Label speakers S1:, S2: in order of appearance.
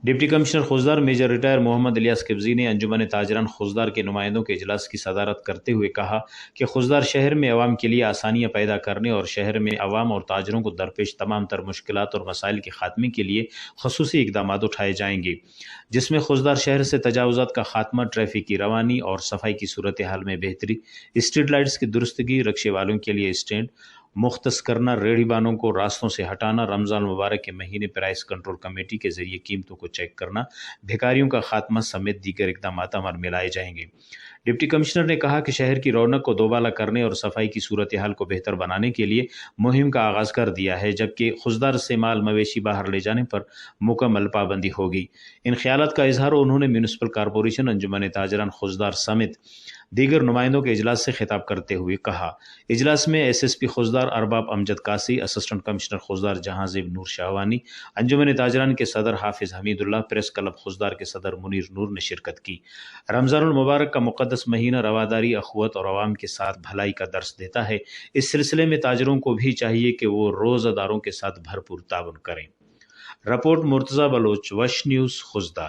S1: Deputy commissioner خوزدار major retire محمد الیاس قبضی نے انجمن تاجران خوزدار کے نمائندوں کے اجلاس کی صدارت کرتے ہوئے کہا کہ خوزدار شہر میں عوام کے لیے آسانیاں پیدا کرنے اور شہر میں عوام اور تاجروں کو درپیش تمام تر مشکلات اور مسائل کے خاتمے کے لیے خصوصی اقدامات اٹھائے جائیں گے، جس میں خوزدار شہر سے تجاوزات کا خاتمہ، ٹریفک کی روانی اور صفائی کی صورتحال میں بہتری، اسٹریٹ لائٹس کی درستگی، رکشے والوں کے لیے اسٹینڈ مختص کرنا، ریڑھی بانوں کو راستوں سے ہٹانا، رمضان المبارک کے مہینے پرائس کنٹرول کمیٹی کے ذریعے قیمتوں کو چیک کرنا، بھکاریوں کا خاتمہ سمیت دیگر اقدامات عمل میں لائے جائیں گے۔ ڈپٹی کمشنر نے کہا کہ شہر کی رونق کو دوبالا کرنے اور صفائی کی صورتحال کو بہتر بنانے کے لیے مہم کا آغاز کر دیا ہے، جبکہ خوزدار سے مال مویشی باہر لے جانے پر مکمل پابندی ہوگی۔ ان خیالات کا اظہار انہوں نے میونسپل کارپوریشن، انجمن تاجران خوزدار سمیت دیگر نمائندوں کے اجلاس سے خطاب کرتے ہوئے کہا۔ اجلاس میں ایس ایس پی خوزدار ارباب امجد قاسی، اسسٹنٹ کمشنر خوزدار جہاں زیب نور شاہوانی، انجمن تاجران کے صدر حافظ حمید اللہ، پریس کلب خوزدار کے صدر منیر نور نے شرکت کی۔ رمضان المبارک کا مقدس مہینہ رواداری، اخوت اور عوام کے ساتھ بھلائی کا درس دیتا ہے۔ اس سلسلے میں تاجروں کو بھی چاہیے کہ وہ روزہ داروں کے ساتھ بھرپور تعاون کریں۔ رپورٹ مرتضی بلوچ، وش نیوز، خوزدار۔